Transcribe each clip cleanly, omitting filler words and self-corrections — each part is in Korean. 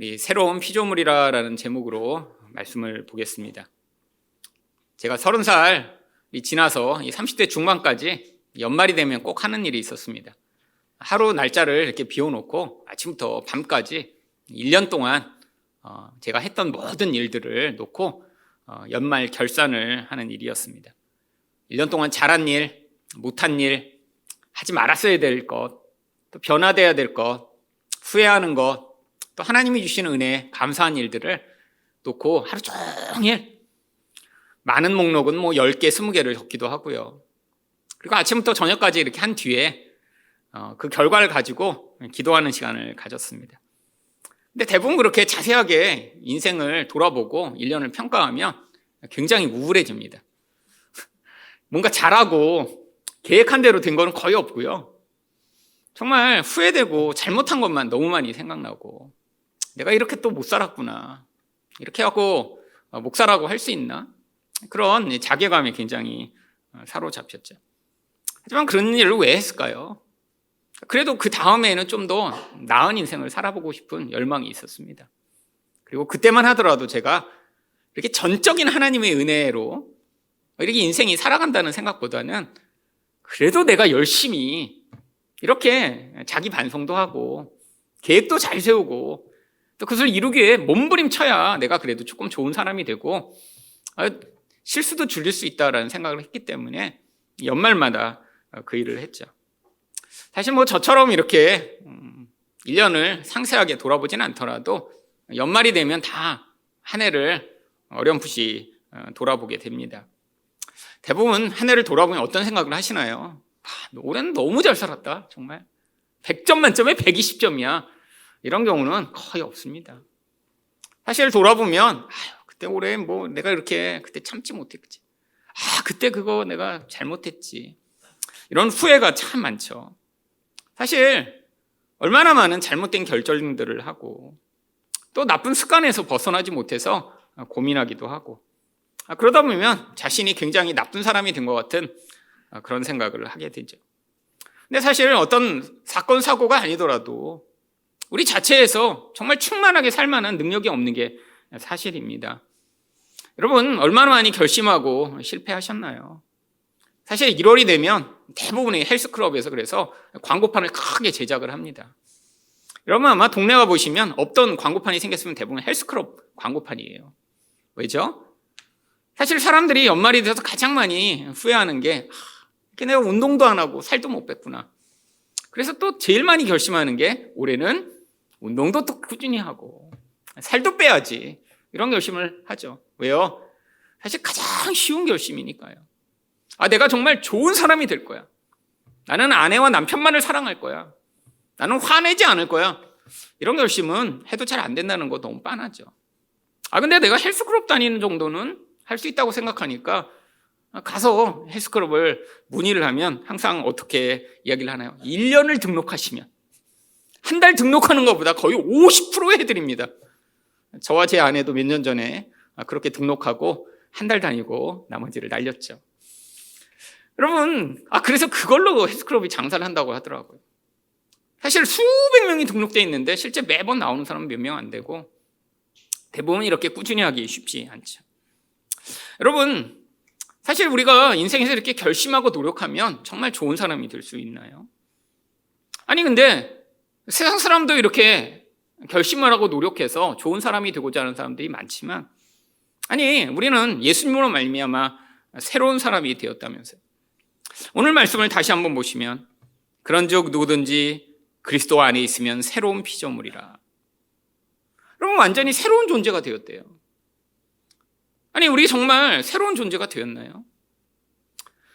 우리 새로운 피조물이라는 제목으로 말씀을 보겠습니다. 제가 30살이 지나서 30대 중반까지 연말이 되면 꼭 하는 일이 있었습니다. 하루 날짜를 이렇게 비워놓고 아침부터 밤까지 1년 동안 제가 했던 모든 일들을 놓고 연말 결산을 하는 일이었습니다. 1년 동안 잘한 일, 못한 일, 하지 말았어야 될 것, 또 변화돼야 될 것, 후회하는 것, 또 하나님이 주시는 은혜, 감사한 일들을 놓고 하루 종일 많은 목록은 10개, 20개를 적기도 하고요. 그리고 아침부터 저녁까지 이렇게 한 뒤에 그 결과를 가지고 기도하는 시간을 가졌습니다. 근데 대부분 그렇게 자세하게 인생을 돌아보고 1년을 평가하면 굉장히 우울해집니다. 뭔가 잘하고 계획한 대로 된 거는 거의 없고요. 정말 후회되고 잘못한 것만 너무 많이 생각나고 내가 이렇게 또 못 살았구나. 이렇게 하고 목사라고 할 수 있나? 그런 자괴감에 굉장히 사로잡혔죠. 하지만 그런 일을 왜 했을까요? 그래도 그 다음에는 좀 더 나은 인생을 살아보고 싶은 열망이 있었습니다. 그리고 그때만 하더라도 제가 이렇게 전적인 하나님의 은혜로 이렇게 인생이 살아간다는 생각보다는 그래도 내가 열심히 이렇게 자기 반성도 하고 계획도 잘 세우고 또 그것을 이루기 위해 몸부림쳐야 내가 그래도 조금 좋은 사람이 되고 실수도 줄일 수 있다라는 생각을 했기 때문에 연말마다 그 일을 했죠. 사실 저처럼 이렇게 1년을 상세하게 돌아보진 않더라도 연말이 되면 다 한 해를 어렴풋이 돌아보게 됩니다. 대부분 한 해를 돌아보면 어떤 생각을 하시나요? 올해는 너무 잘 살았다. 정말 100점 만점에 120점이야. 이런 경우는 거의 없습니다. 사실 돌아보면 그때 올해 내가 이렇게 그때 참지 못했지. 그때 그거 내가 잘못했지. 이런 후회가 참 많죠. 사실 얼마나 많은 잘못된 결정들을 하고 또 나쁜 습관에서 벗어나지 못해서 고민하기도 하고 그러다 보면 자신이 굉장히 나쁜 사람이 된 것 같은 그런 생각을 하게 되죠. 근데 사실 어떤 사건, 사고가 아니더라도 우리 자체에서 정말 충만하게 살 만한 능력이 없는 게 사실입니다. 여러분, 얼마나 많이 결심하고 실패하셨나요? 사실 1월이 되면 대부분의 헬스클럽에서 그래서 광고판을 크게 제작을 합니다. 여러분 아마 동네 가보시면 없던 광고판이 생겼으면 대부분 헬스클럽 광고판이에요. 왜죠? 사실 사람들이 연말이 돼서 가장 많이 후회하는 게 내가 운동도 안 하고 살도 못 뺐구나. 그래서 또 제일 많이 결심하는 게 올해는 운동도 또 꾸준히 하고 살도 빼야지. 이런 결심을 하죠. 왜요? 사실 가장 쉬운 결심이니까요. 내가 정말 좋은 사람이 될 거야. 나는 아내와 남편만을 사랑할 거야. 나는 화내지 않을 거야. 이런 결심은 해도 잘 안 된다는 거 너무 뻔하죠. 근데 내가 헬스클럽 다니는 정도는 할 수 있다고 생각하니까 가서 헬스클럽을 문의를 하면 항상 어떻게 이야기를 하나요? 1년을 등록하시면 한 달 등록하는 것보다 거의 50% 해드립니다. 저와 제 아내도 몇 년 전에 그렇게 등록하고 한 달 다니고 나머지를 날렸죠. 여러분, 그래서 그걸로 헬스클럽이 장사를 한다고 하더라고요. 사실 수백 명이 등록되어 있는데 실제 매번 나오는 사람은 몇 명 안 되고 대부분 이렇게 꾸준히 하기 쉽지 않죠. 여러분, 사실 우리가 인생에서 이렇게 결심하고 노력하면 정말 좋은 사람이 될 수 있나요? 근데 세상 사람도 이렇게 결심을 하고 노력해서 좋은 사람이 되고자 하는 사람들이 많지만 우리는 예수님으로 말미암아 새로운 사람이 되었다면서요. 오늘 말씀을 다시 한번 보시면 그런즉 누구든지 그리스도 안에 있으면 새로운 피조물이라. 여러분 완전히 새로운 존재가 되었대요. 우리 정말 새로운 존재가 되었나요?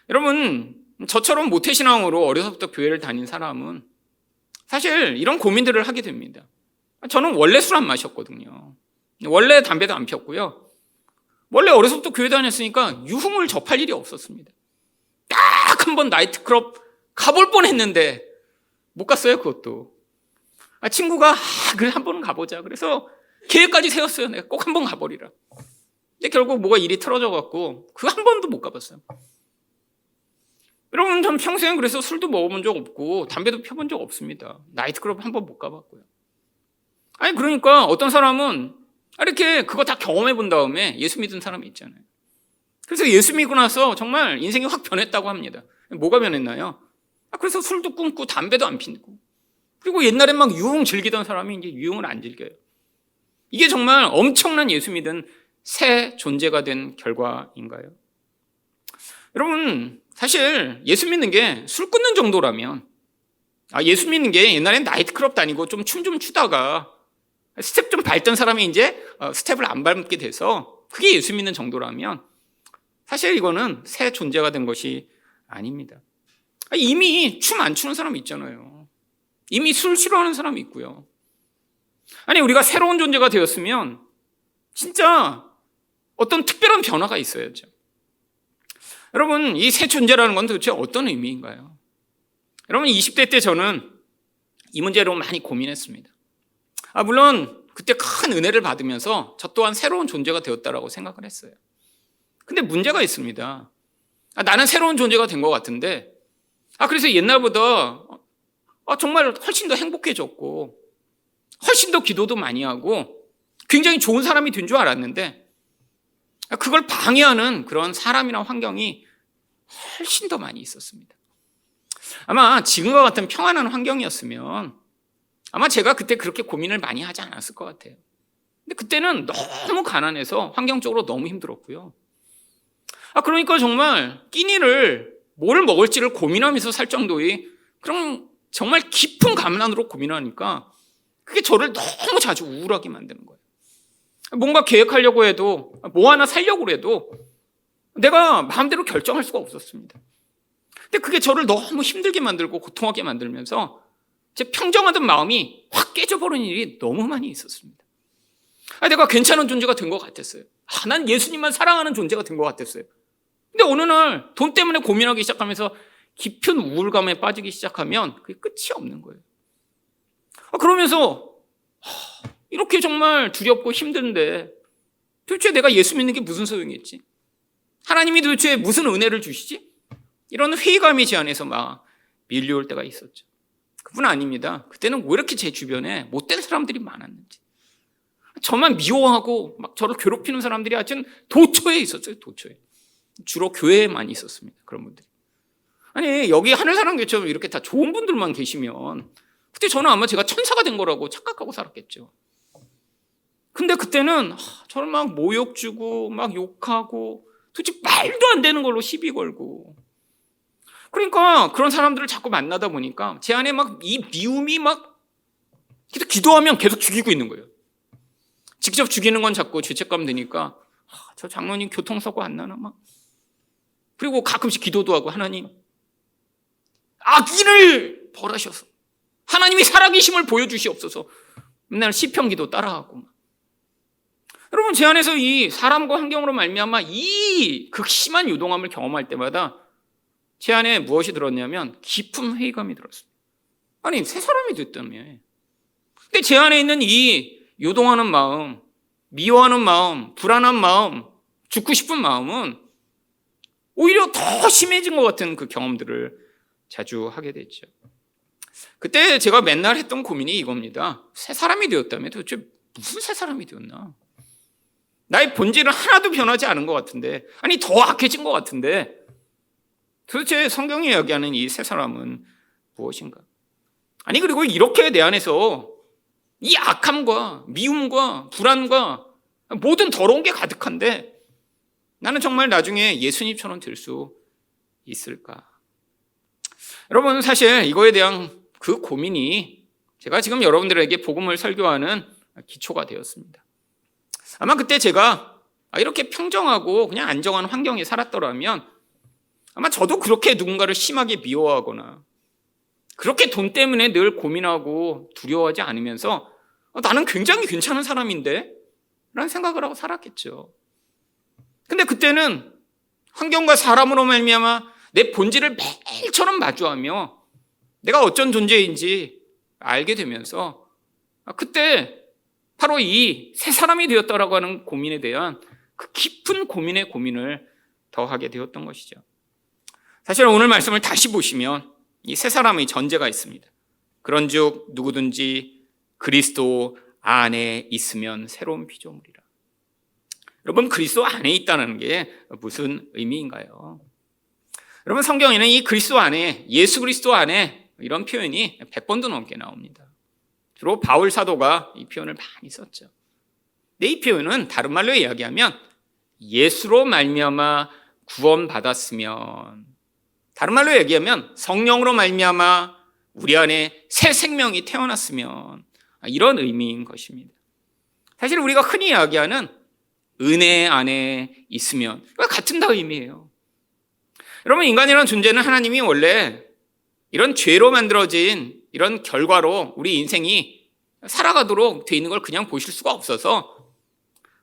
여러분, 저처럼 모태신앙으로 어려서부터 교회를 다닌 사람은 사실 이런 고민들을 하게 됩니다. 저는 원래 술 안 마셨거든요. 원래 담배도 안 폈고요. 원래 어려서부터 교회 다녔으니까 유흥을 접할 일이 없었습니다. 딱 한 번 나이트클럽 가볼 뻔했는데 못 갔어요. 그것도 친구가 그래 한 번은 가보자 그래서 계획까지 세웠어요. 내가 꼭 한 번 가버리라. 근데 결국 뭐가 일이 틀어져 갖고 그 한 번도 못 가봤어요. 여러분, 전 평생 그래서 술도 먹어본 적 없고 담배도 펴본 적 없습니다. 나이트클럽 한 번 못 가봤고요. 아니 그러니까 어떤 사람은 이렇게 그거 다 경험해 본 다음에 예수 믿은 사람이 있잖아요. 그래서 예수 믿고 나서 정말 인생이 확 변했다고 합니다. 뭐가 변했나요? 그래서 술도 끊고 담배도 안 피고, 그리고 옛날엔 막 유흥 즐기던 사람이 이제 유흥을 안 즐겨요. 이게 정말 엄청난 예수 믿은 새 존재가 된 결과인가요? 여러분, 사실 예수 믿는 게 술 끊는 정도라면, 예수 믿는 게 옛날엔 나이트클럽 다니고 좀 춤 좀 추다가 스텝 좀 밟던 사람이 이제 스텝을 안 밟게 돼서 그게 예수 믿는 정도라면, 사실 이거는 새 존재가 된 것이 아닙니다. 이미 춤 안 추는 사람 있잖아요. 이미 술 싫어하는 사람이 있고요. 아니 우리가 새로운 존재가 되었으면 진짜 어떤 특별한 변화가 있어야죠. 여러분, 이 새 존재라는 건 도대체 어떤 의미인가요? 여러분, 20대 때 저는 이 문제로 많이 고민했습니다. 물론 그때 큰 은혜를 받으면서 저 또한 새로운 존재가 되었다라고 생각을 했어요. 근데 문제가 있습니다. 나는 새로운 존재가 된 것 같은데, 그래서 옛날보다 정말 훨씬 더 행복해졌고, 훨씬 더 기도도 많이 하고, 굉장히 좋은 사람이 된 줄 알았는데, 그걸 방해하는 그런 사람이나 환경이 훨씬 더 많이 있었습니다. 아마 지금과 같은 평안한 환경이었으면 아마 제가 그때 그렇게 고민을 많이 하지 않았을 것 같아요. 근데 그때는 너무 가난해서 환경적으로 너무 힘들었고요. 그러니까 정말 끼니를 뭘 먹을지를 고민하면서 살 정도의 그런 정말 깊은 가난으로 고민하니까 그게 저를 너무 자주 우울하게 만드는 거예요. 뭔가 계획하려고 해도, 뭐 하나 살려고 해도 내가 마음대로 결정할 수가 없었습니다. 근데 그게 저를 너무 힘들게 만들고 고통하게 만들면서 제 평정하던 마음이 확 깨져버리는 일이 너무 많이 있었습니다. 내가 괜찮은 존재가 된 것 같았어요. 난 예수님만 사랑하는 존재가 된 것 같았어요. 근데 어느 날 돈 때문에 고민하기 시작하면서 깊은 우울감에 빠지기 시작하면 그게 끝이 없는 거예요. 그러면서 이렇게 정말 두렵고 힘든데 도대체 내가 예수 믿는 게 무슨 소용이 있지? 하나님이 도대체 무슨 은혜를 주시지? 이런 회의감이 제 안에서 막 밀려올 때가 있었죠. 그뿐 아닙니다. 그때는 왜 이렇게 제 주변에 못된 사람들이 많았는지, 저만 미워하고 막 저를 괴롭히는 사람들이 하여튼 도처에 있었어요. 도처에. 주로 교회에 많이 있었습니다. 그런 분들이. 아니 여기 하늘사랑교회처럼 이렇게 다 좋은 분들만 계시면 그때 저는 아마 제가 천사가 된 거라고 착각하고 살았겠죠. 근데 그때는 저를 막 모욕 주고 막 욕하고 도대체 말도 안 되는 걸로 시비 걸고, 그러니까 그런 사람들을 자꾸 만나다 보니까 제 안에 막 이 미움이 막 계속 기도하면 계속 죽이고 있는 거예요. 직접 죽이는 건 자꾸 죄책감 드니까 저 장로님 교통사고 안 나나 막, 그리고 가끔씩 기도도 하고, 하나님 악인을 벌하셔서 하나님이 살아계심을 보여주시옵소서. 맨날 시편 기도 따라하고 막. 여러분, 제 안에서 이 사람과 환경으로 말미암아 이 극심한 요동함을 경험할 때마다 제 안에 무엇이 들었냐면 깊은 회의감이 들었습니다. 아니 새 사람이 됐다며. 근데 제 안에 있는 이 요동하는 마음, 미워하는 마음, 불안한 마음, 죽고 싶은 마음은 오히려 더 심해진 것 같은 그 경험들을 자주 하게 됐죠. 그때 제가 맨날 했던 고민이 이겁니다. 새 사람이 되었다며 도대체 무슨 새 사람이 되었나? 나의 본질은 하나도 변하지 않은 것 같은데, 아니 더 악해진 것 같은데 도대체 성경이 이야기하는 이 새 사람은 무엇인가? 아니 그리고 이렇게 내 안에서 이 악함과 미움과 불안과 모든 더러운 게 가득한데 나는 정말 나중에 예수님처럼 될 수 있을까? 여러분, 사실 이거에 대한 그 고민이 제가 지금 여러분들에게 복음을 설교하는 기초가 되었습니다. 아마 그때 제가 이렇게 평정하고 그냥 안정한 환경에 살았더라면 아마 저도 그렇게 누군가를 심하게 미워하거나 그렇게 돈 때문에 늘 고민하고 두려워하지 않으면서 나는 굉장히 괜찮은 사람인데 라는 생각을 하고 살았겠죠. 근데 그때는 환경과 사람으로 말미암아 내 본질을 매일처럼 마주하며 내가 어쩐 존재인지 알게 되면서 그때 바로 이 새 사람이 되었다라고 하는 고민에 대한 그 깊은 고민의 고민을 더하게 되었던 것이죠. 사실 오늘 말씀을 다시 보시면 이 새 사람의 전제가 있습니다. 그런즉 누구든지 그리스도 안에 있으면 새로운 피조물이라. 여러분, 그리스도 안에 있다는 게 무슨 의미인가요? 여러분, 성경에는 이 그리스도 안에, 예수 그리스도 안에 이런 표현이 100번도 넘게 나옵니다. 주로 바울 사도가 이 표현을 많이 썼죠. 근데 이 표현은 다른 말로 이야기하면 예수로 말미암아 구원받았으면, 다른 말로 얘기하면 성령으로 말미암아 우리 안에 새 생명이 태어났으면, 이런 의미인 것입니다. 사실 우리가 흔히 이야기하는 은혜 안에 있으면 같은 다 의미예요. 여러분, 인간이라는 존재는 하나님이 원래 이런 죄로 만들어진 이런 결과로 우리 인생이 살아가도록 돼 있는 걸 그냥 보실 수가 없어서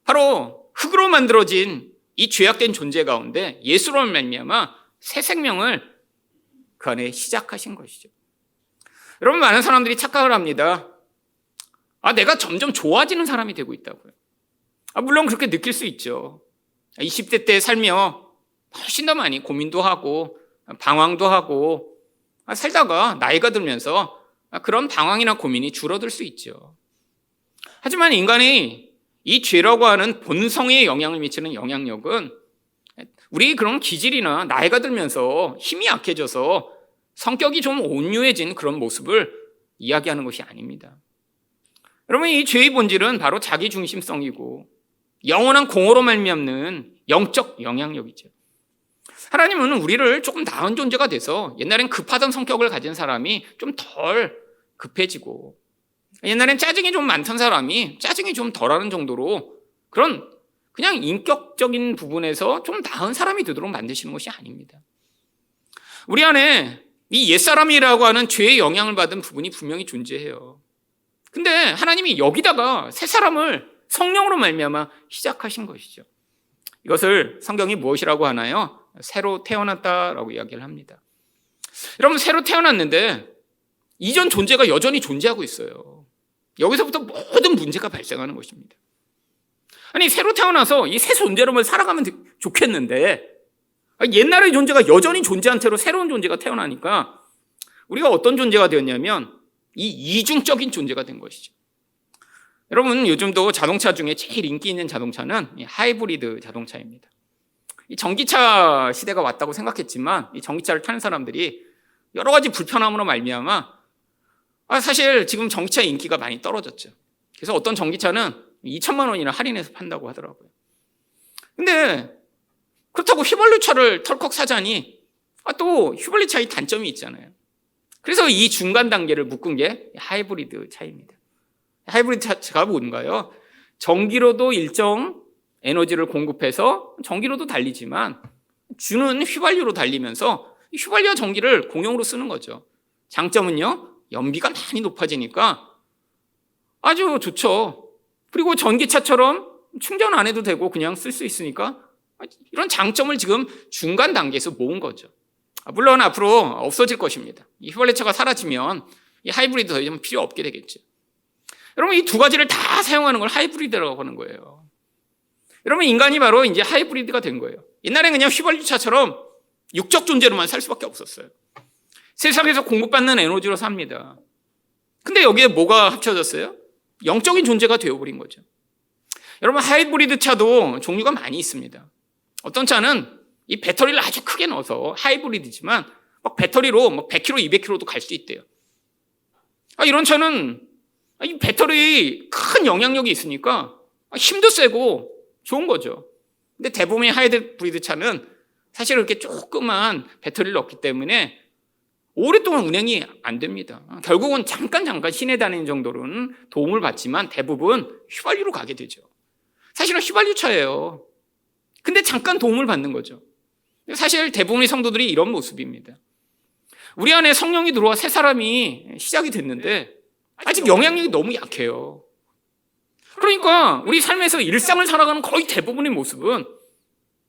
바로 흙으로 만들어진 이 죄악된 존재 가운데 예수로 말미암아 새 생명을 그 안에 시작하신 것이죠. 여러분, 많은 사람들이 착각을 합니다. 내가 점점 좋아지는 사람이 되고 있다고요. 물론 그렇게 느낄 수 있죠. 20대 때 살며 훨씬 더 많이 고민도 하고 방황도 하고 살다가 나이가 들면서 그런 방황이나 고민이 줄어들 수 있죠. 하지만 인간이 이 죄라고 하는 본성에 영향을 미치는 영향력은 우리 그런 기질이나 나이가 들면서 힘이 약해져서 성격이 좀 온유해진 그런 모습을 이야기하는 것이 아닙니다. 여러분, 이 죄의 본질은 바로 자기중심성이고 영원한 공허로 말미암는 영적 영향력이죠. 하나님은 우리를 조금 나은 존재가 돼서 옛날엔 급하던 성격을 가진 사람이 좀 덜 급해지고, 옛날엔 짜증이 좀 많던 사람이 짜증이 좀 덜하는 정도로 그런 그냥 인격적인 부분에서 좀 나은 사람이 되도록 만드시는 것이 아닙니다. 우리 안에 이 옛사람이라고 하는 죄의 영향을 받은 부분이 분명히 존재해요. 근데 하나님이 여기다가 새 사람을 성령으로 말미암아 시작하신 것이죠. 이것을 성경이 무엇이라고 하나요? 새로 태어났다라고 이야기를 합니다. 여러분, 새로 태어났는데 이전 존재가 여전히 존재하고 있어요. 여기서부터 모든 문제가 발생하는 것입니다. 아니, 새로 태어나서 이 새 존재로만 살아가면 좋겠는데 옛날의 존재가 여전히 존재한 채로 새로운 존재가 태어나니까 우리가 어떤 존재가 되었냐면 이 이중적인 존재가 된 것이죠. 여러분, 요즘도 자동차 중에 제일 인기 있는 자동차는 이 하이브리드 자동차입니다. 이 전기차 시대가 왔다고 생각했지만 이 전기차를 타는 사람들이 여러 가지 불편함으로 말미암아 사실 지금 전기차 인기가 많이 떨어졌죠. 그래서 어떤 전기차는 2천만 원이나 할인해서 판다고 하더라고요. 근데 그렇다고 휘발유차를 털컥 사자니 또 휘발유차의 단점이 있잖아요. 그래서 이 중간 단계를 묶은 게 하이브리드 차입니다. 하이브리드 차가 뭔가요? 전기로도 일정 에너지를 공급해서 전기로도 달리지만 주는 휘발유로 달리면서 휘발유와 전기를 공용으로 쓰는 거죠. 장점은요, 연비가 많이 높아지니까 아주 좋죠. 그리고 전기차처럼 충전 안 해도 되고 그냥 쓸 수 있으니까 이런 장점을 지금 중간 단계에서 모은 거죠. 물론 앞으로 없어질 것입니다. 이 휘발유차가 사라지면 이 하이브리드 더 이상 필요 없게 되겠죠. 여러분, 이 두 가지를 다 사용하는 걸 하이브리드라고 하는 거예요. 여러분, 인간이 바로 이제 하이브리드가 된 거예요. 옛날엔 그냥 휘발유차처럼 육적 존재로만 살 수밖에 없었어요. 세상에서 공급받는 에너지로 삽니다. 근데 여기에 뭐가 합쳐졌어요? 영적인 존재가 되어버린 거죠. 여러분, 하이브리드 차도 종류가 많이 있습니다. 어떤 차는 이 배터리를 아주 크게 넣어서 하이브리드지만 막 배터리로 막 100km, 200km도 갈 수 있대요. 이런 차는 이 배터리 큰 영향력이 있으니까 힘도 세고 좋은 거죠. 근데 대부분의 하이브리드 차는 사실 이렇게 조그만 배터리를 넣기 때문에 오랫동안 운행이 안 됩니다. 결국은 잠깐 시내 다니는 정도로는 도움을 받지만 대부분 휘발유로 가게 되죠. 사실은 휘발유차예요. 근데 잠깐 도움을 받는 거죠. 사실 대부분의 성도들이 이런 모습입니다. 우리 안에 성령이 들어와 새 사람이 시작이 됐는데 아직 영향력이 너무 약해요. 그러니까 우리 삶에서 일상을 살아가는 거의 대부분의 모습은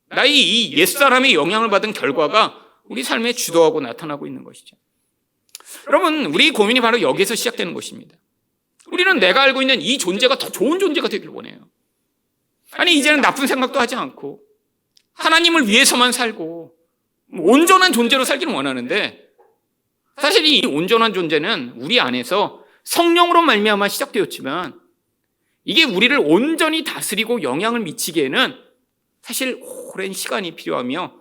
나의 이 옛사람의 영향을 받은 결과가 우리 삶에 주도하고 나타나고 있는 것이죠. 여러분, 우리 고민이 바로 여기에서 시작되는 것입니다. 우리는 내가 알고 있는 이 존재가 더 좋은 존재가 되길 원해요. 아니, 이제는 나쁜 생각도 하지 않고 하나님을 위해서만 살고 온전한 존재로 살기를 원하는데, 사실 이 온전한 존재는 우리 안에서 성령으로 말미암아 시작되었지만 이게 우리를 온전히 다스리고 영향을 미치기에는 사실 오랜 시간이 필요하며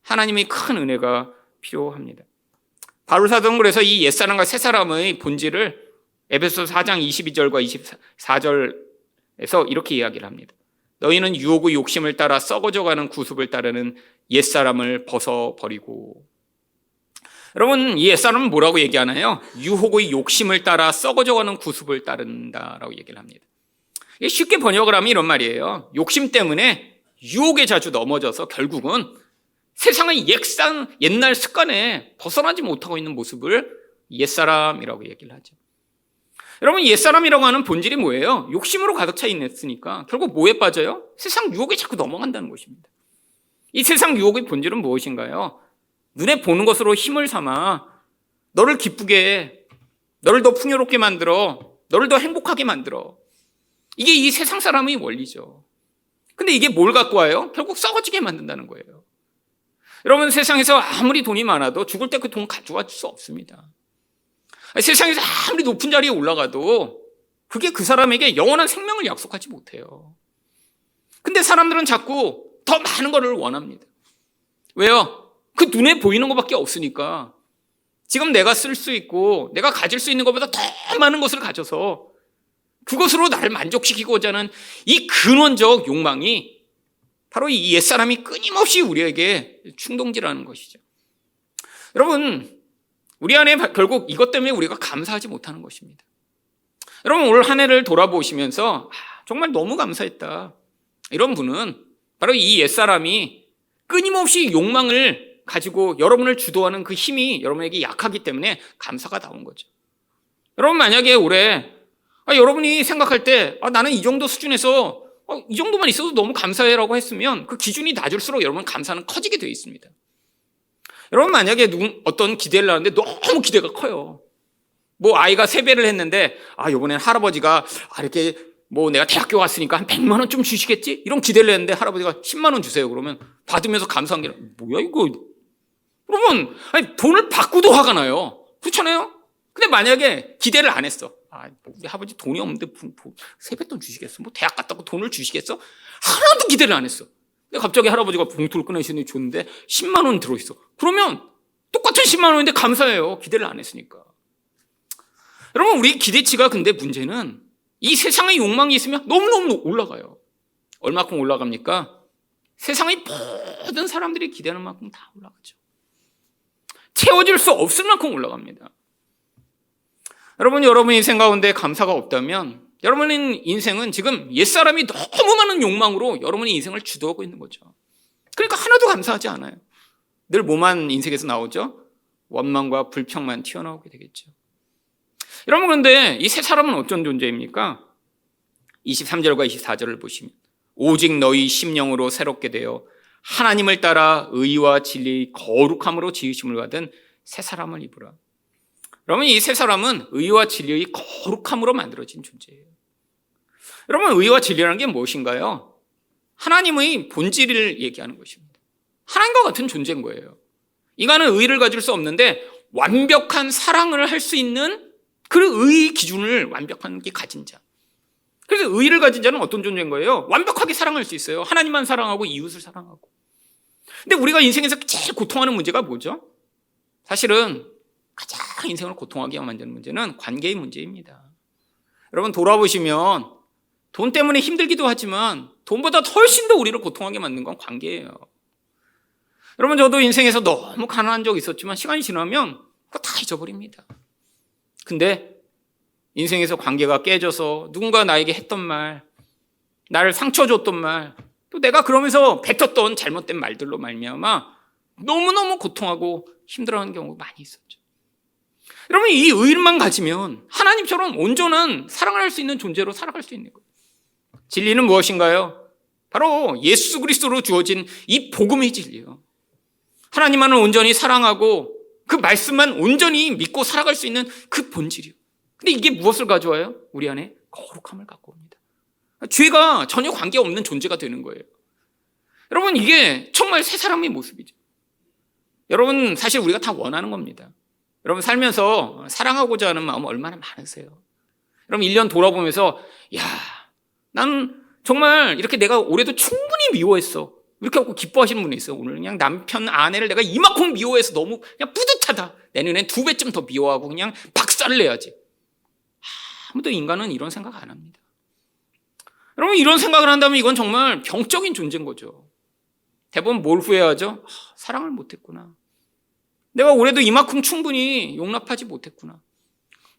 하나님의 큰 은혜가 필요합니다. 바울 사도는 그래서 이 옛사람과 새사람의 본질을 에베소서 4장 22절과 24절에서 이렇게 이야기를 합니다. 너희는 유혹의 욕심을 따라 썩어져가는 구습을 따르는 옛사람을 벗어버리고. 여러분, 이 옛사람은 뭐라고 얘기하나요? 유혹의 욕심을 따라 썩어져가는 구습을 따른다라고 얘기를 합니다. 쉽게 번역을 하면 이런 말이에요. 욕심 때문에 유혹에 자주 넘어져서 결국은 세상의 옛날 습관에 벗어나지 못하고 있는 모습을 옛사람이라고 얘기를 하죠. 여러분, 옛사람이라고 하는 본질이 뭐예요? 욕심으로 가득 차 있으니까 결국 뭐에 빠져요? 세상 유혹에 자꾸 넘어간다는 것입니다. 이 세상 유혹의 본질은 무엇인가요? 눈에 보는 것으로 힘을 삼아 너를 기쁘게, 너를 더 풍요롭게 만들어, 너를 더 행복하게 만들어. 이게 이 세상 사람의 원리죠. 근데 이게 뭘 갖고 와요? 결국 썩어지게 만든다는 거예요. 여러분, 세상에서 아무리 돈이 많아도 죽을 때 그 돈 가져갈 수 없습니다. 세상에서 아무리 높은 자리에 올라가도 그게 그 사람에게 영원한 생명을 약속하지 못해요. 근데 사람들은 자꾸 더 많은 것을 원합니다. 왜요? 그 눈에 보이는 것밖에 없으니까. 지금 내가 쓸 수 있고 내가 가질 수 있는 것보다 더 많은 것을 가져서 그것으로 나를 만족시키고자 하는 이 근원적 욕망이 바로 이 옛사람이 끊임없이 우리에게 충동질하는 것이죠. 여러분, 우리 안에 결국 이것 때문에 우리가 감사하지 못하는 것입니다. 여러분, 올 한 해를 돌아보시면서 정말 너무 감사했다, 이런 분은 바로 이 옛사람이 끊임없이 욕망을 가지고 여러분을 주도하는 그 힘이 여러분에게 약하기 때문에 감사가 나온 거죠. 여러분, 만약에 올해 여러분이 생각할 때 나는 이 정도 수준에서 이 정도만 있어도 너무 감사해라고 했으면 그 기준이 낮을수록 여러분 감사는 커지게 되어 있습니다. 여러분, 만약에 어떤 기대를 하는데 너무 기대가 커요. 뭐 아이가 세배를 했는데 이번엔 할아버지가 이렇게 뭐 내가 대학교 갔으니까 한 100만 원 좀 주시겠지? 이런 기대를 했는데 할아버지가 10만 원 주세요. 그러면 받으면서 감사한 게 뭐야 이거? 여러분, 돈을 받고도 화가 나요. 그렇잖아요? 근데 만약에 기대를 안 했어. 우리 아버지 돈이 없는데 세뱃돈 주시겠어? 뭐 대학 갔다고 돈을 주시겠어? 하나도 기대를 안 했어. 근데 갑자기 할아버지가 봉투를 꺼내시더니 줬는데 10만 원 들어있어. 그러면 똑같은 10만 원인데 감사해요. 기대를 안 했으니까. 여러분, 우리 기대치가 근데 문제는 이 세상의 욕망이 있으면 너무너무 올라가요. 얼마큼 올라갑니까? 세상의 모든 사람들이 기대하는 만큼 다 올라가죠. 채워질 수 없을 만큼 올라갑니다. 여러분, 여러분 인생 가운데 감사가 없다면 여러분의 인생은 지금 옛사람이 너무 많은 욕망으로 여러분의 인생을 주도하고 있는 거죠. 그러니까 하나도 감사하지 않아요. 늘 뭐만 인생에서 나오죠? 원망과 불평만 튀어나오게 되겠죠. 여러분, 그런데 이 세 사람은 어떤 존재입니까? 23절과 24절을 보시면 오직 너희 심령으로 새롭게 되어 하나님을 따라 의와 진리의 거룩함으로 지으심을 받은 새 사람을 입으라. 여러분, 이 세 사람은 의와 진리의 거룩함으로 만들어진 존재예요. 여러분, 의와 진리라는 게 무엇인가요? 하나님의 본질을 얘기하는 것입니다. 하나님과 같은 존재인 거예요. 인간은 의를 가질 수 없는데 완벽한 사랑을 할 수 있는 그 의의 기준을 완벽하게 가진 자. 그래서 의를 가진 자는 어떤 존재인 거예요? 완벽하게 사랑할 수 있어요. 하나님만 사랑하고 이웃을 사랑하고. 근데 우리가 인생에서 제일 고통하는 문제가 뭐죠? 사실은 가장 인생을 고통하게 만드는 문제는 관계의 문제입니다. 여러분, 돌아보시면 돈 때문에 힘들기도 하지만 돈보다 훨씬 더 우리를 고통하게 만든 건 관계예요. 여러분, 저도 인생에서 너무 가난한 적이 있었지만 시간이 지나면 그거 다 잊어버립니다. 근데 인생에서 관계가 깨져서 누군가 나에게 했던 말, 나를 상처 줬던 말, 또 내가 그러면서 뱉었던 잘못된 말들로 말미암아 너무너무 고통하고 힘들어하는 경우가 많이 있었죠. 여러분, 이 의만 가지면 하나님처럼 온전한 사랑을 할 수 있는 존재로 살아갈 수 있는 거예요. 진리는 무엇인가요? 바로 예수 그리스도로 주어진 이 복음의 진리예요. 하나님만을 온전히 사랑하고 그 말씀만 온전히 믿고 살아갈 수 있는 그 본질이요. 근데 이게 무엇을 가져와요? 우리 안에 거룩함을 갖고 옵니다. 죄가 전혀 관계없는 존재가 되는 거예요. 여러분, 이게 정말 새 사람의 모습이죠. 여러분, 사실 우리가 다 원하는 겁니다. 여러분, 살면서 사랑하고자 하는 마음 얼마나 많으세요? 여러분, 1년 돌아보면서 난 정말 이렇게 내가 올해도 충분히 미워했어. 이렇게 하고 기뻐하시는 분이 있어요. 오늘 그냥 남편, 아내를 내가 이만큼 미워해서 너무 그냥 뿌듯하다. 내년엔 2배쯤 더 미워하고 그냥 박살을 내야지. 아무도 인간은 이런 생각 안 합니다. 여러분, 이런 생각을 한다면 이건 정말 병적인 존재인 거죠. 대부분 뭘 후회하죠? 사랑을 못했구나. 내가 올해도 이만큼 충분히 용납하지 못했구나.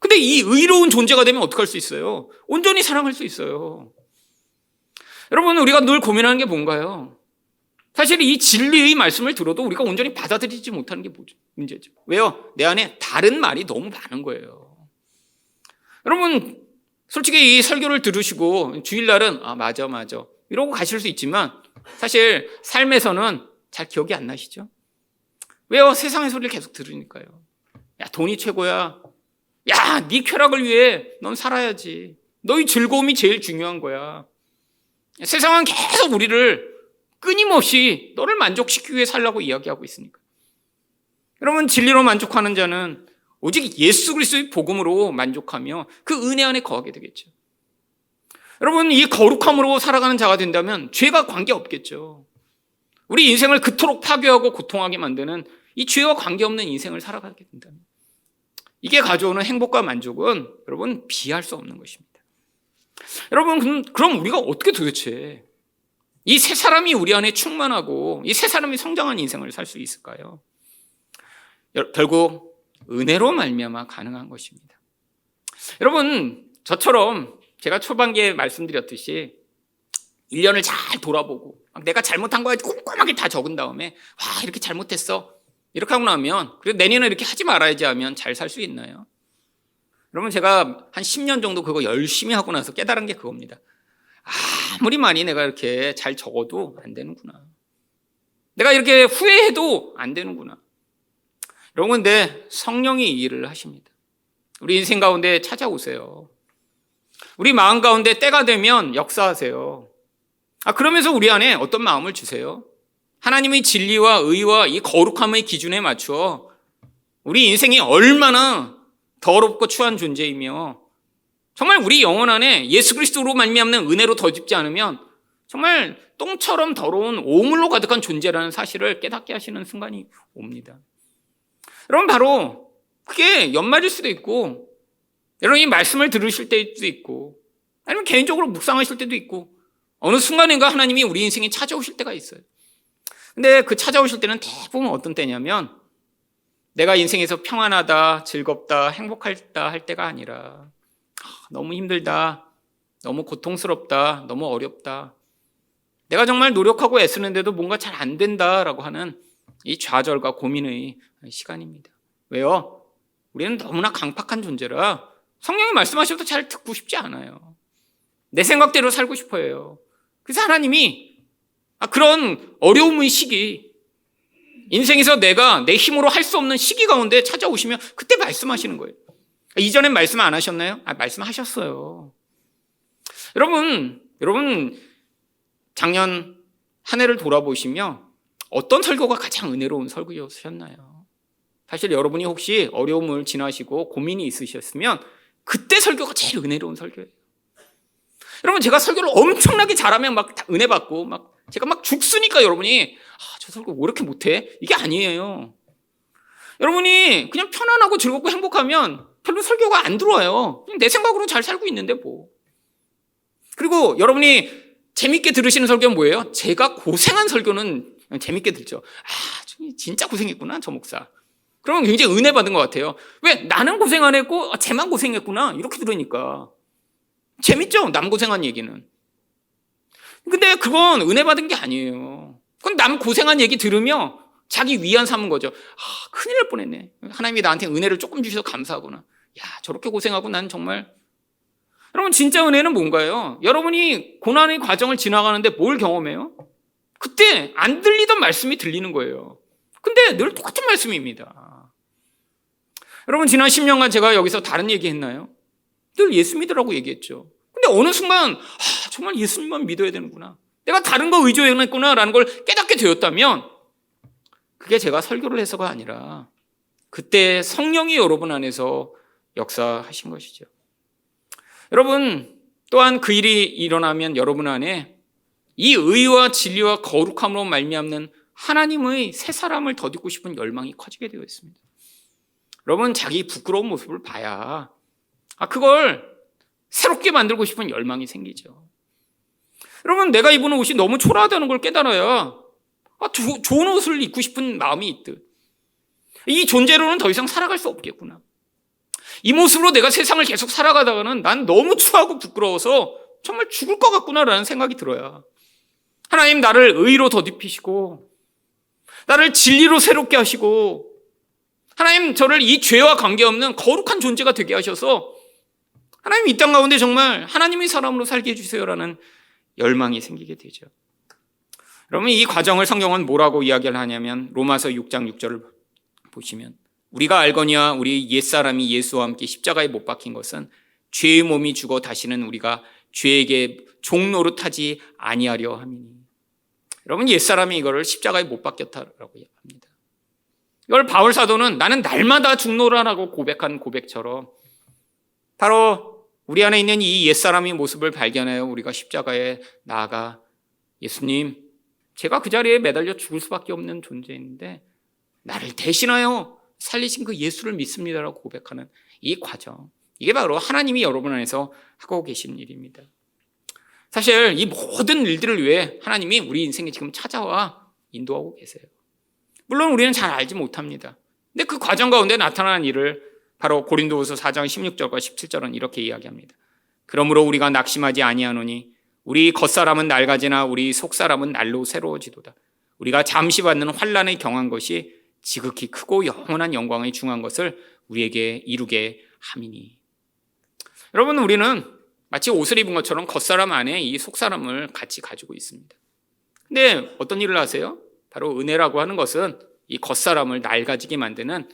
근데 이 의로운 존재가 되면 어떻게 할 수 있어요? 온전히 사랑할 수 있어요. 여러분, 우리가 늘 고민하는 게 뭔가요? 사실 이 진리의 말씀을 들어도 우리가 온전히 받아들이지 못하는 게 문제죠. 왜요? 내 안에 다른 말이 너무 많은 거예요. 여러분, 솔직히 이 설교를 들으시고 주일날은 맞아 이러고 가실 수 있지만 사실 삶에서는 잘 기억이 안 나시죠? 왜요? 세상의 소리를 계속 들으니까요. 야, 돈이 최고야. 야, 네 쾌락을 위해 넌 살아야지. 너의 즐거움이 제일 중요한 거야. 세상은 계속 우리를 끊임없이 너를 만족시키기 위해 살라고 이야기하고 있으니까. 여러분, 진리로 만족하는 자는 오직 예수 그리스도의 복음으로 만족하며 그 은혜 안에 거하게 되겠죠. 여러분, 이 거룩함으로 살아가는 자가 된다면 죄가 관계없겠죠. 우리 인생을 그토록 파괴하고 고통하게 만드는 이 죄와 관계없는 인생을 살아가게 된다면 이게 가져오는 행복과 만족은 여러분 비할 수 없는 것입니다. 여러분, 그럼 우리가 어떻게 도대체 이 세 사람이 우리 안에 충만하고 이 세 사람이 성장한 인생을 살 수 있을까요? 결국 은혜로 말미암아 가능한 것입니다. 여러분, 저처럼 제가 초반기에 말씀드렸듯이 1년을 잘 돌아보고 내가 잘못한 거 꼼꼼하게 다 적은 다음에 와, 이렇게 잘못했어. 이렇게 하고 나면 그래도 내년에 이렇게 하지 말아야지 하면 잘 살 수 있나요? 여러분, 제가 한 10년 정도 그거 열심히 하고 나서 깨달은 게 그겁니다. 아무리 많이 내가 이렇게 잘 적어도 안 되는구나. 내가 이렇게 후회해도 안 되는구나. 여러분, 근데 성령이 이 일을 하십니다. 우리 인생 가운데 찾아오세요. 우리 마음 가운데 때가 되면 역사하세요. 그러면서 우리 안에 어떤 마음을 주세요? 하나님의 진리와 의와 이 거룩함의 기준에 맞추어 우리 인생이 얼마나 더럽고 추한 존재이며 정말 우리 영혼 안에 예수 그리스도로 말미암는 은혜로 덧입지 않으면 정말 똥처럼 더러운 오물로 가득한 존재라는 사실을 깨닫게 하시는 순간이 옵니다. 여러분, 바로 그게 연말일 수도 있고 여러분 이 말씀을 들으실 때도 있고 아니면 개인적으로 묵상하실 때도 있고 어느 순간인가 하나님이 우리 인생에 찾아오실 때가 있어요. 근데 그 찾아오실 때는 대부분 어떤 때냐면 내가 인생에서 평안하다, 즐겁다, 행복하다 할 때가 아니라 너무 힘들다, 너무 고통스럽다, 너무 어렵다, 내가 정말 노력하고 애쓰는데도 뭔가 잘 안 된다라고 하는 이 좌절과 고민의 시간입니다. 왜요? 우리는 너무나 강팍한 존재라 성령이 말씀하셔도 잘 듣고 싶지 않아요. 내 생각대로 살고 싶어요. 그래서 하나님이 그런 어려움의 시기, 인생에서 내가 내 힘으로 할 수 없는 시기 가운데 찾아오시면 그때 말씀하시는 거예요. 이전엔 말씀 안 하셨나요? 말씀하셨어요. 여러분 작년 한 해를 돌아보시며 어떤 설교가 가장 은혜로운 설교였나요? 사실 여러분이 혹시 어려움을 지나시고 고민이 있으셨으면 그때 설교가 제일 은혜로운 설교예요. 여러분, 제가 설교를 엄청나게 잘하면 막 은혜 받고 제가 막 죽쓰니까 여러분이 저 설교 왜 이렇게 못해? 이게 아니에요. 여러분이 그냥 편안하고 즐겁고 행복하면 별로 설교가 안 들어와요. 그냥 내 생각으로 잘 살고 있는데 뭐. 그리고 여러분이 재밌게 들으시는 설교는 뭐예요? 제가 고생한 설교는 재밌게 듣죠. 진짜 고생했구나 저 목사. 그러면 굉장히 은혜 받은 것 같아요. 왜? 나는 고생 안 했고 쟤만 고생했구나 이렇게 들으니까 재밌죠? 남 고생한 얘기는. 근데 그건 은혜 받은 게 아니에요. 그건 남 고생한 얘기 들으며 자기 위안 삼은 거죠. 큰일 날 뻔했네. 하나님이 나한테 은혜를 조금 주셔서 감사하구나. 저렇게 고생하고 난 정말. 여러분, 진짜 은혜는 뭔가요? 여러분이 고난의 과정을 지나가는데 뭘 경험해요? 그때 안 들리던 말씀이 들리는 거예요. 근데 늘 똑같은 말씀입니다. 여러분, 지난 10년간 제가 여기서 다른 얘기 했나요? 늘 예수 믿으라고 얘기했죠. 근데 어느 순간 정말 예수님만 믿어야 되는구나, 내가 다른 거 의존했구나라는 걸 깨닫게 되었다면 그게 제가 설교를 해서가 아니라 그때 성령이 여러분 안에서 역사하신 것이죠. 여러분, 또한 그 일이 일어나면 여러분 안에 이 의와 진리와 거룩함으로 말미암는 하나님의 새 사람을 덧입고 싶은 열망이 커지게 되어 있습니다. 여러분, 자기 부끄러운 모습을 봐야 그걸 새롭게 만들고 싶은 열망이 생기죠. 여러분, 내가 입은 옷이 너무 초라하다는 걸 깨달아야 좋은 옷을 입고 싶은 마음이 있듯, 이 존재로는 더 이상 살아갈 수 없겠구나, 이 모습으로 내가 세상을 계속 살아가다가는 난 너무 추하고 부끄러워서 정말 죽을 것 같구나라는 생각이 들어야 하나님 나를 의로 덧입히시고 나를 진리로 새롭게 하시고 하나님 저를 이 죄와 관계없는 거룩한 존재가 되게 하셔서 하나님 이 땅 가운데 정말 하나님의 사람으로 살게 해주세요라는 열망이 생기게 되죠. 여러분, 이 과정을 성경은 뭐라고 이야기를 하냐면 로마서 6장 6절을 보시면 우리가 알거니와 우리 옛사람이 예수와 함께 십자가에 못 박힌 것은 죄의 몸이 죽어 다시는 우리가 죄에게 종노릇하지 아니하려 함이니. 여러분, 옛사람이 이거를 십자가에 못 박혔다라고 합니다. 이걸 바울 사도는 나는 날마다 죽노릇하라고 고백한 고백처럼 바로 우리 안에 있는 이 옛사람의 모습을 발견하여 우리가 십자가에 나아가 예수님, 제가 그 자리에 매달려 죽을 수밖에 없는 존재인데 나를 대신하여 살리신 그 예수를 믿습니다라고 고백하는 이 과정, 이게 바로 하나님이 여러분 안에서 하고 계신 일입니다. 사실 이 모든 일들을 위해 하나님이 우리 인생에 지금 찾아와 인도하고 계세요. 물론 우리는 잘 알지 못합니다. 근데 그 과정 가운데 나타나는 일을 바로 고린도후서 4장 16절과 17절은 이렇게 이야기합니다. 그러므로 우리가 낙심하지 아니하노니 우리 겉사람은 낡아지나 우리 속사람은 날로 새로워지도다. 우리가 잠시 받는 환난에 경한 것이 지극히 크고 영원한 영광에 중한 것을 우리에게 이루게 함이니. 여러분, 우리는 마치 옷을 입은 것처럼 겉사람 안에 이 속사람을 같이 가지고 있습니다. 근데 어떤 일을 하세요? 바로 은혜라고 하는 것은 이 겉사람을 낡아지게 만드는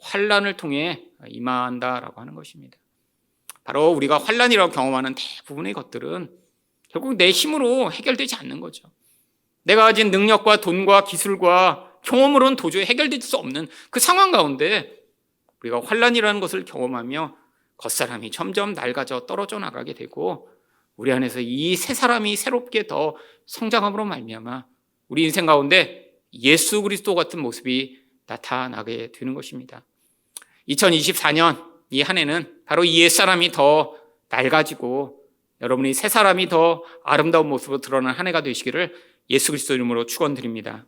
환난을 통해 임한다라고 하는 것입니다. 바로 우리가 환난이라고 경험하는 대부분의 것들은 결국 내 힘으로 해결되지 않는 거죠. 내가 가진 능력과 돈과 기술과 경험으로는 도저히 해결될 수 없는 그 상황 가운데 우리가 환난이라는 것을 경험하며 겉사람이 점점 낡아져 떨어져 나가게 되고 우리 안에서 이 새 사람이 새롭게 더 성장함으로 말미암아 우리 인생 가운데 예수 그리스도 같은 모습이 나타나게 되는 것입니다. 2024년 이 한 해는 바로 이 옛사람이 더 낡아지고 여러분이 새 사람이 더 아름다운 모습으로 드러나는 한 해가 되시기를 예수 그리스도 이름으로 축원드립니다.